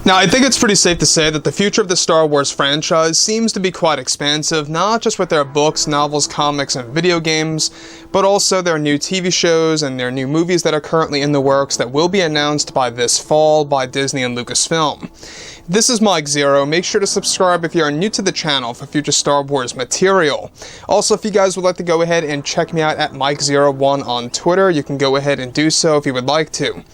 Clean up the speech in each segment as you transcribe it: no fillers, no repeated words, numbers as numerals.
Now, I think it's pretty safe to say that the future of the Star Wars franchise seems to be quite expansive, not just with their books, novels, comics, and video games, but also their new TV shows and their new movies that are currently in the works that will be announced by this fall by Disney and Lucasfilm. This is Mike Zero. Make sure to subscribe if you are new to the channel for future Star Wars material. Also, if you guys would like to go ahead and check me out at Mike01 on Twitter, you can go ahead and do so if you would like to.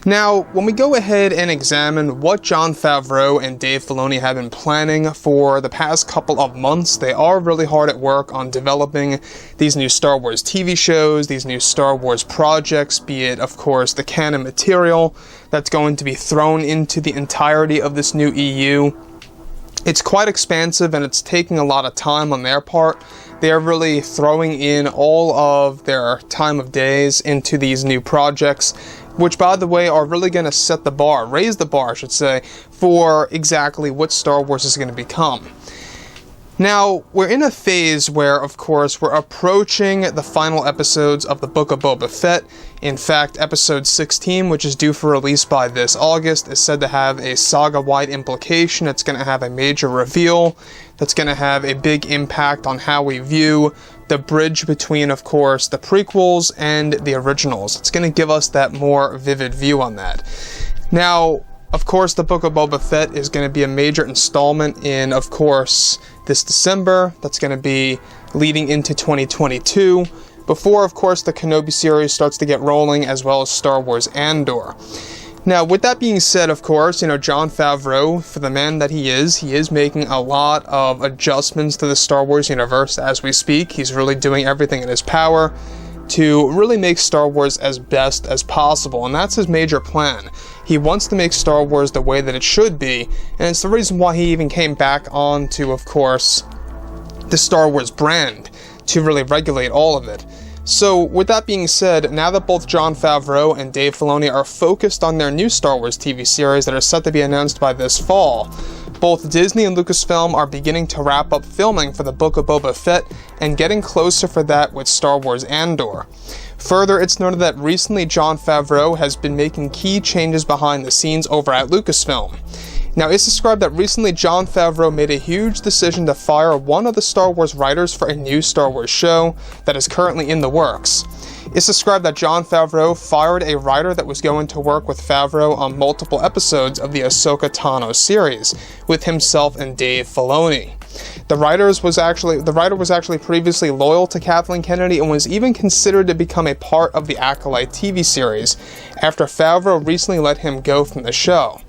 Now, when we go ahead and examine what Jon Favreau and Dave Filoni have been planning for the past couple of months, they are really hard at work on developing these new Star Wars TV shows, these new Star Wars projects, be it, of course, the canon material that's going to be thrown into the entirety of this new EU. It's quite expansive and it's taking a lot of time on their part. They are really throwing in all of their time of days into these new projects, which, by the way, are really going to set the bar, raise the bar, I should say, for exactly what Star Wars is going to become. Now, we're in a phase where, of course, we're approaching the final episodes of the Book of Boba Fett. In fact, episode 16, which is due for release by this August, is said to have a saga-wide implication. It's going to have a major reveal that's going to have a big impact on how we view the bridge between, of course, the prequels and the originals. It's going to give us that more vivid view on that. Now, of course, the Book of Boba Fett is going to be a major installment in, of course, this December. That's going to be leading into 2022. Before, of course, the Kenobi series starts to get rolling, as well as Star Wars Andor. Now, with that being said, of course, Jon Favreau, for the man that he is making a lot of adjustments to the Star Wars universe as we speak. He's really doing everything in his power to really make Star Wars as best as possible, and that's his major plan. He wants to make Star Wars the way that it should be, and it's the reason why he even came back on to, of course, the Star Wars brand, to really regulate all of it. So, with that being said, now that both Jon Favreau and Dave Filoni are focused on their new Star Wars TV series that are set to be announced by this fall, both Disney and Lucasfilm are beginning to wrap up filming for the Book of Boba Fett and getting closer for that with Star Wars Andor. Further, it's noted that recently Jon Favreau has been making key changes behind the scenes over at Lucasfilm. Now, it's described that recently Jon Favreau made a huge decision to fire one of the Star Wars writers for a new Star Wars show that is currently in the works. It's described that Jon Favreau fired a writer that was going to work with Favreau on multiple episodes of the Ahsoka series, with himself and Dave Filoni. The writer was actually previously loyal to Kathleen Kennedy and was even considered to become a part of the Acolyte TV series, after Favreau recently let him go from the show.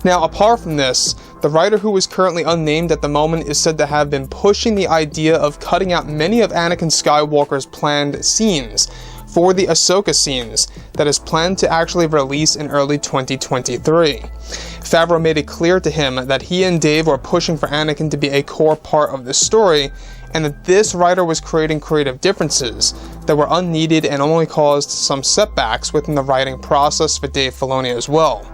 Now, apart from this, the writer, who is currently unnamed at the moment, is said to have been pushing the idea of cutting out many of Anakin Skywalker's planned scenes for the Ahsoka scenes that is planned to actually release in early 2023. Favreau made it clear to him that he and Dave were pushing for Anakin to be a core part of the story, and that this writer was creating creative differences that were unneeded and only caused some setbacks within the writing process for Dave Filoni as well.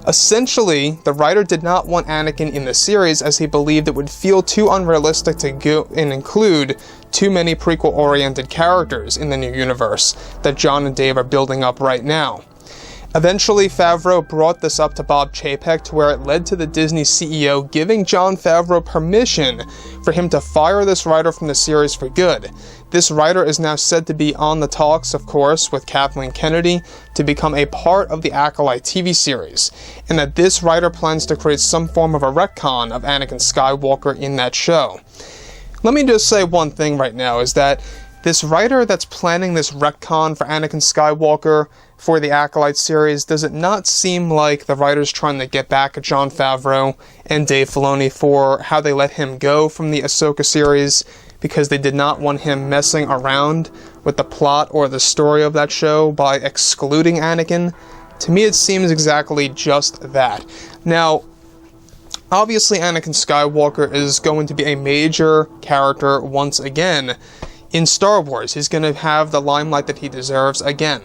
Essentially, the writer did not want Anakin in the series as he believed it would feel too unrealistic to go and include too many prequel-oriented characters in the new universe that Jon and Dave are building up right now. Eventually, Favreau brought this up to Bob Chapek, to where it led to the Disney CEO giving Jon Favreau permission for him to fire this writer from the series for good. This writer is now said to be on the talks, of course, with Kathleen Kennedy to become a part of the Acolyte TV series, and that this writer plans to create some form of a retcon of Anakin Skywalker in that show. Let me just say one thing right now, is that this writer that's planning this retcon for Anakin Skywalker for the Acolyte series, does it not seem like the writer's trying to get back at Jon Favreau and Dave Filoni for how they let him go from the Ahsoka series, because they did not want him messing around with the plot or the story of that show by excluding Anakin? To me, it seems exactly just that. Now, obviously Anakin Skywalker is going to be a major character once again in Star Wars. He's going to have the limelight that he deserves again.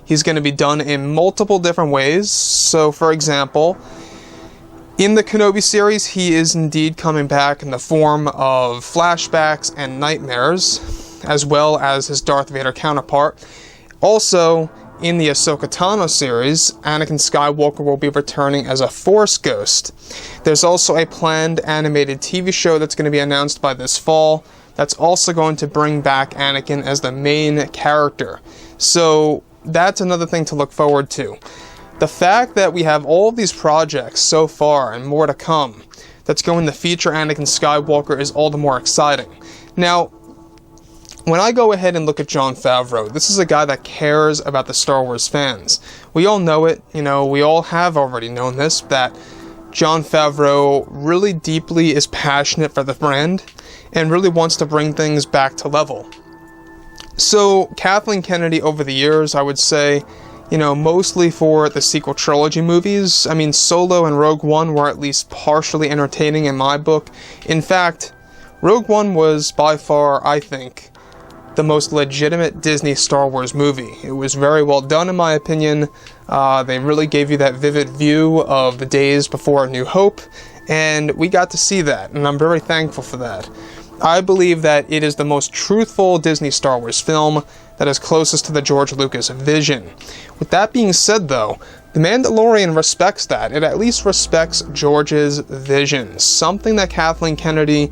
He's going to be done in multiple different ways. So, for example, in the Kenobi series, he is indeed coming back in the form of flashbacks and nightmares, as well as his Darth Vader counterpart. Also, in the Ahsoka Tano series, Anakin Skywalker will be returning as a Force ghost. There's also a planned animated TV show that's going to be announced by this fall that's also going to bring back Anakin as the main character. So that's another thing to look forward to. The fact that we have all of these projects so far and more to come that's going to feature Anakin Skywalker is all the more exciting. Now, when I go ahead and look at Jon Favreau, this is a guy that cares about the Star Wars fans. We all know it, we all have already known this, that Jon Favreau really deeply is passionate for the brand and really wants to bring things back to level. So, Kathleen Kennedy over the years, I would say, mostly for the sequel trilogy movies. I mean, Solo and Rogue One were at least partially entertaining in my book. In fact, Rogue One was by far, I think, the most legitimate Disney Star Wars movie. It was very well done in my opinion. They really gave you that vivid view of the days before A New Hope, and we got to see that, and I'm very thankful for that. I believe that it is the most truthful Disney Star Wars film that is closest to the George Lucas vision. With that being said though, The Mandalorian respects that. It at least respects George's vision, something that Kathleen Kennedy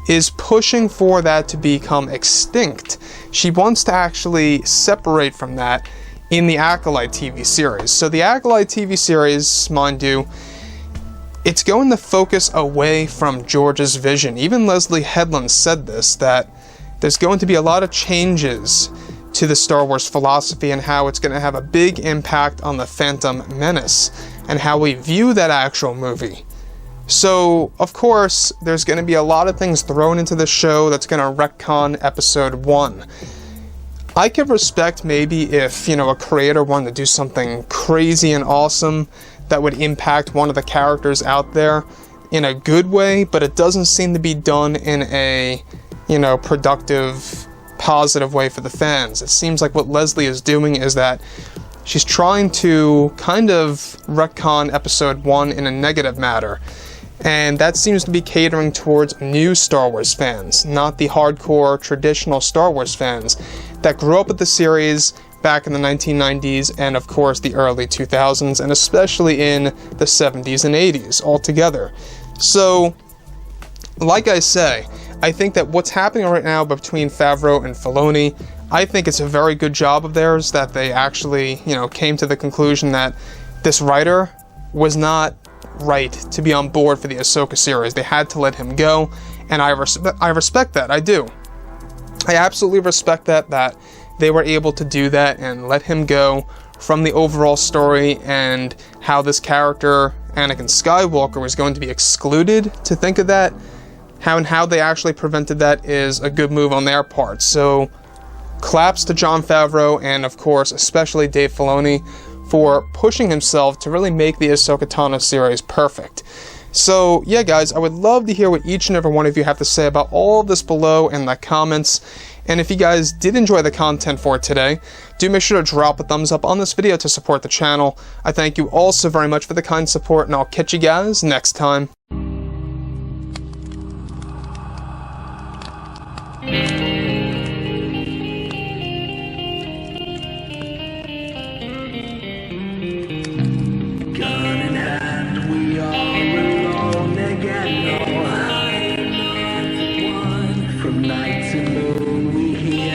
is pushing for that to become extinct. She wants to actually separate from that in the Acolyte TV series. So the Acolyte TV series, mind you, it's going to focus away from George's vision. Even Leslie Headland said this, that there's going to be a lot of changes to the Star Wars philosophy and how it's going to have a big impact on the Phantom Menace and how we view that actual movie. So, of course, there's going to be a lot of things thrown into the show that's going to retcon Episode 1. I could respect maybe if, a creator wanted to do something crazy and awesome that would impact one of the characters out there in a good way, but it doesn't seem to be done in a, productive, positive way for the fans. It seems like what Leslie is doing is that she's trying to kind of retcon Episode 1 in a negative matter. And that seems to be catering towards new Star Wars fans, not the hardcore, traditional Star Wars fans that grew up with the series back in the 1990s and, of course, the early 2000s, and especially in the 70s and 80s altogether. So, like I say, I think that what's happening right now between Favreau and Filoni, I think it's a very good job of theirs that they actually, came to the conclusion that this writer was not right to be on board for the Ahsoka series. They had to let him go, and I respect that. I do. I absolutely respect that they were able to do that and let him go from the overall story and how this character, Anakin Skywalker, was going to be excluded. To think of that, how they actually prevented that is a good move on their part. So, claps to Jon Favreau and, of course, especially Dave Filoni for pushing himself to really make the Ahsoka Tano series perfect. So, yeah guys, I would love to hear what each and every one of you have to say about all of this below in the comments. And if you guys did enjoy the content for today, do make sure to drop a thumbs up on this video to support the channel. I thank you all so very much for the kind support, and I'll catch you guys next time. From night to moon we hear